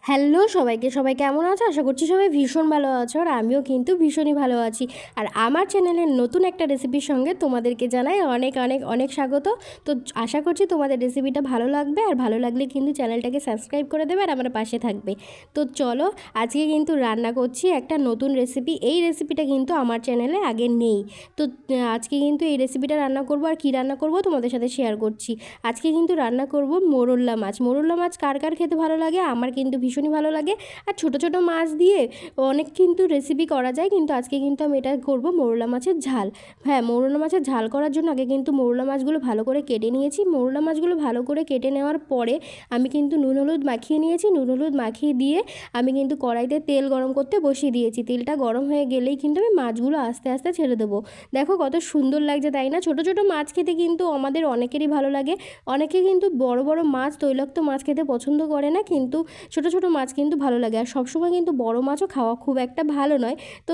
Hello সবাইকে, সবাই কেমন আছো? আশা করছি সবাই ভীষণ ভালো আছো, আর আমিও কিন্তু ভীষণই ভালো আছি। আর আমার চ্যানেলের নতুন একটা রেসিপির সঙ্গে তোমাদেরকে জানাই অনেক অনেক অনেক স্বাগত। তো আশা করছি তোমাদের রেসিপিটা ভালো লাগবে, আর ভালো লাগলে কিন্তু চ্যানেলটাকে সাবস্ক্রাইব করে দেবে আর আমার পাশে থাকবে। তো চলো, আজকে কিন্তু রান্না করছি একটা নতুন রেসিপি। এই রেসিপিটা কিন্তু আমার চ্যানেলে আগে নেই। তো আজকে কিন্তু এই রেসিপিটা রান্না করব। আর কী রান্না করব তোমাদের সাথে শেয়ার করছি। আজকে কিন্তু রান্না করব মোরলা মাছ। মোরলা মাছ কার কার খেতে ভালো লাগে? আমার কিন্তু ভীষণই ভালো লাগে। আর ছোটো ছোটো মাছ দিয়ে অনেক কিন্তু রেসিপি করা যায়, কিন্তু আজকে কিন্তু আমি এটা করব মোরলা মাছের ঝাল। হ্যাঁ, মোরলা মাছের ঝাল করার জন্য আগে কিন্তু মোরলা মাছগুলো ভালো করে কেটে নিয়েছি। মোরলা মাছগুলো ভালো করে কেটে নেওয়ার পরে আমি কিন্তু নুন হলুদ মাখিয়ে নিয়েছি। নুন হলুদ মাখিয়ে দিয়ে আমি কিন্তু কড়াইতে তেল গরম করতে বসিয়ে দিয়েছি। তেলটা গরম হয়ে গেলেই কিন্তু আমি মাছগুলো আস্তে আস্তে ছেড়ে দেবো। দেখো কত সুন্দর লাগছে, তাই না? ছোটো ছোটো মাছ খেতে কিন্তু আমাদের অনেকেরই ভালো লাগে। অনেকে কিন্তু বড় বড় মাছ, তৈলাক্ত মাছ খেতে পছন্দ করে না, কিন্তু ছোটো ছোটো মাছ কিন্তু ভালো লাগে। আর সবসময় কিন্তু বড় মাছও খাওয়া খুব একটা ভালো নয়। তো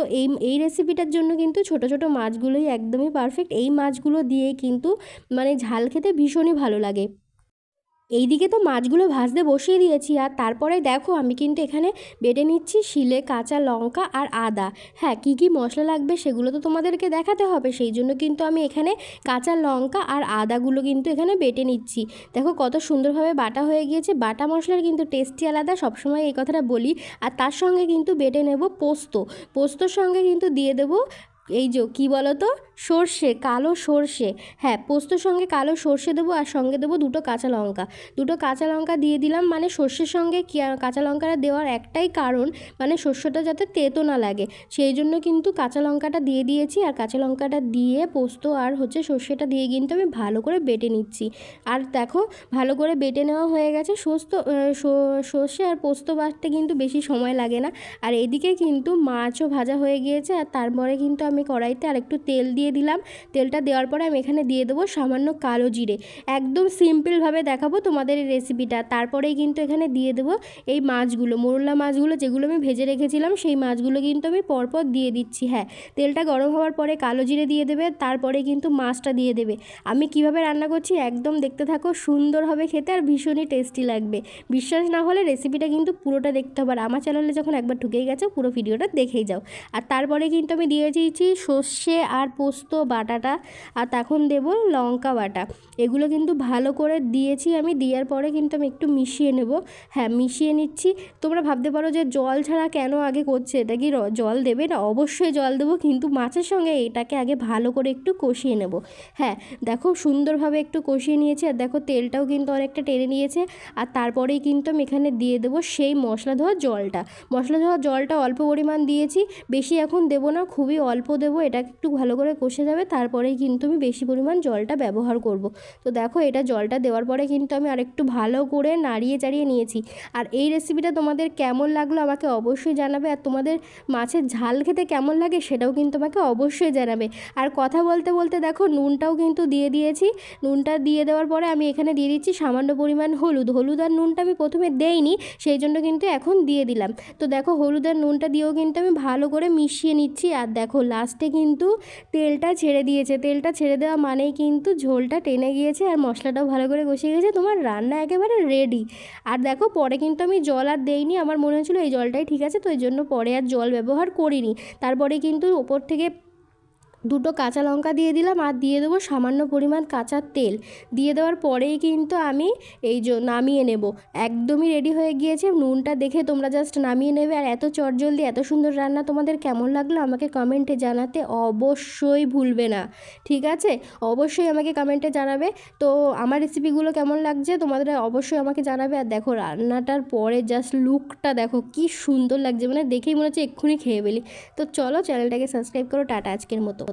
এই রেসিপিটার জন্য কিন্তু ছোটো ছোটো মাছগুলোই একদমই পারফেক্ট। এই মাছগুলো দিয়েই কিন্তু মানে ঝাল খেতে ভীষণই ভালো লাগে। এইদিকে তো মাছগুলো ভাজতে বসিয়ে দিয়েছি, আর তারপরে দেখো আমি কিন্তু এখানে বেটে নিচ্ছি শিলে কাঁচা লঙ্কা আর আদা। হ্যাঁ, কী কী মশলা লাগবে সেগুলো তো তোমাদেরকে দেখাতে হবে, সেই জন্য কিন্তু আমি এখানে কাঁচা লঙ্কা আর আদাগুলো কিন্তু এখানে বেটে নিচ্ছি। দেখো কত সুন্দরভাবে বাটা হয়ে গিয়েছে। বাটা মশলার কিন্তু টেস্টই আলাদা, সবসময় এই কথাটা বলি। আর তার সঙ্গে কিন্তু বেটে নেব পোস্ত। পোস্তর সঙ্গে কিন্তু দিয়ে দেবো এই যে কী বলো তো, সর্ষে, কালো সর্ষে। হ্যাঁ, পোস্তর সঙ্গে কালো সর্ষে দেবো, আর সঙ্গে দেবো দুটো কাঁচা লঙ্কা। দুটো কাঁচা লঙ্কা দিয়ে দিলাম, মানে সর্ষের সঙ্গে কাঁচা লঙ্কাটা দেওয়ার একটাই কারণ, মানে শস্যটা যাতে তেতো না লাগে, সেই জন্য কিন্তু কাঁচা লঙ্কাটা দিয়ে দিয়েছি। আর কাঁচা লঙ্কাটা দিয়ে পোস্ত আর সর্ষেটা দিয়ে কিন্তু আমি ভালো করে বেটে নিচ্ছি। আর দেখো ভালো করে বেটে নেওয়া হয়ে গেছে। সর্ষে আর পোস্ত বাটতে কিন্তু বেশি সময় লাগে না। আর এদিকে কিন্তু মাছও ভাজা হয়ে গিয়েছে। আর তারপরে কিন্তু আমি কড়াইতে আর একটু তেল দিয়ে দিলাম। তেলটা দেওয়ার পরে আমি এখানে দিয়ে দেবো সামান্য কালো জিরে। একদম সিম্পলভাবে দেখাবো তোমাদের এই রেসিপিটা। তারপরেই কিন্তু এখানে দিয়ে দেবো এই মাছগুলো, মোরলা মাছগুলো যেগুলো আমি ভেজে রেখেছিলাম, সেই মাছগুলো কিন্তু আমি পরপর দিয়ে দিচ্ছি। হ্যাঁ, তেলটা গরম হওয়ার পরে কালো জিরে দিয়ে দেবে, তারপরে কিন্তু মাছটা দিয়ে দেবে। আমি কিভাবে রান্না করছি একদম দেখতে থাকো, সুন্দর হবে খেতে আর ভীষণই টেস্টি লাগবে। বিশ্বাস না হলে রেসিপিটা কিন্তু পুরোটা দেখতে হবে। আর আমার চ্যানেলে যখন একবার ঢুকেই গেছে, পুরো ভিডিওটা দেখেই যাও। আর তারপরে কিন্তু আমি দিয়ে দিয়েছি সর্ষে আর পোস্ত বাটাটা, আর তখন দেব লঙ্কা বাটা। এগুলো কিন্তু ভালো করে দিয়েছি আমি। দেওয়ার পরে কিন্তু আমি একটু মিশিয়ে নেব। হ্যাঁ, মিশিয়ে নিচ্ছি। তোমরা ভাবতে পারো যে জল ছাড়া কেন আগে করছে, এটা কি জল দেবে না? অবশ্যই জল দেবো, কিন্তু মাছের সঙ্গে এটাকে আগে ভালো করে একটু কষিয়ে নেব। হ্যাঁ, দেখো সুন্দরভাবে একটু কষিয়ে নিয়েছি। আর দেখো তেলটাও কিন্তু অনেকটা টেনে নিয়েছে। আর তারপরেই কিন্তু আমি এখানে দিয়ে দেবো সেই মশলা ধোয়ার জলটা। মশলা ধোয়ার জলটা অল্প পরিমাণ দিয়েছি, বেশি এখন দেবো না, খুবই অল্প দেবো। এটা একটু ভালো করে কষে যাবে, তারপরেই কিন্তু আমি বেশি পরিমাণ জলটা ব্যবহার করব। তো দেখো এটা জলটা দেওয়ার পরে কিন্তু আমি আরেকটু ভালো করে নাড়িয়ে চাড়িয়ে নিয়েছি। আর এই রেসিপিটা তোমাদের কেমন লাগলো আমাকে অবশ্যই জানাবে। আর তোমাদের মাছের ঝাল খেতে কেমন লাগে সেটাও কিন্তু আমাকে অবশ্যই জানাবে। আর কথা বলতে বলতে দেখো নুনটাও কিন্তু দিয়ে দিয়েছি। নুনটা দিয়ে দেওয়ার পরে আমি এখানে দিয়ে দিচ্ছি সামান্য পরিমাণ হলুদ। হলুদ আর নুনটা আমি প্রথমে দেইনি, সেই জন্য কিন্তু এখন দিয়ে দিলাম। তো দেখো হলুদ আর নুনটা দিয়েও কিন্তু আমি ভালো করে মিশিয়ে নিচ্ছি। আর দেখো লাস্টে কিন্তু তেলটা ছেড়ে দিয়েছে। তেলটা ছেড়ে দেওয়া মানেই কিন্তু ঝোলটা টেনে গিয়েছে আর মশলাটাও ভালো করে কষে গেছে, তোমার রান্না একেবারে রেডি। আর দেখো পরে কিন্তু আমি জল আর দেইনি, আমার মনে হচ্ছিলো এই জলটাই ঠিক আছে, তো এই জন্য পরে আর জল ব্যবহার করিনি। তারপরে কিন্তু ওপর থেকে দুটো কাঁচা লঙ্কা দিয়ে দিলাম, আর দিয়ে দেবো সামান্য পরিমাণ কাঁচা তেল। দিয়ে দেওয়ার পরেই কিন্তু আমি নামিয়ে নেব। একদমই রেডি হয়ে গিয়েছে। নুনটা দেখে তোমরা জাস্ট নামিয়ে নেবে। আর এত চটজলদি এত সুন্দর রান্না তোমাদের কেমন লাগলো আমাকে কমেন্টে জানাতে অবশ্যই ভুলবে না, ঠিক আছে? অবশ্যই আমাকে কমেন্টে জানাবে। তো আমার রেসিপিগুলো কেমন লাগছে তোমাদের অবশ্যই আমাকে জানাবে। আর দেখো রান্নাটার পরে জাস্ট লুকটা দেখো কি সুন্দর লাগছে, মানে দেখেই মনে হচ্ছে এক্ষুনি খেয়ে ফেলি। তো চলো চ্যানেলটাকে সাবস্ক্রাইব করো। টাটা আজকের মতো।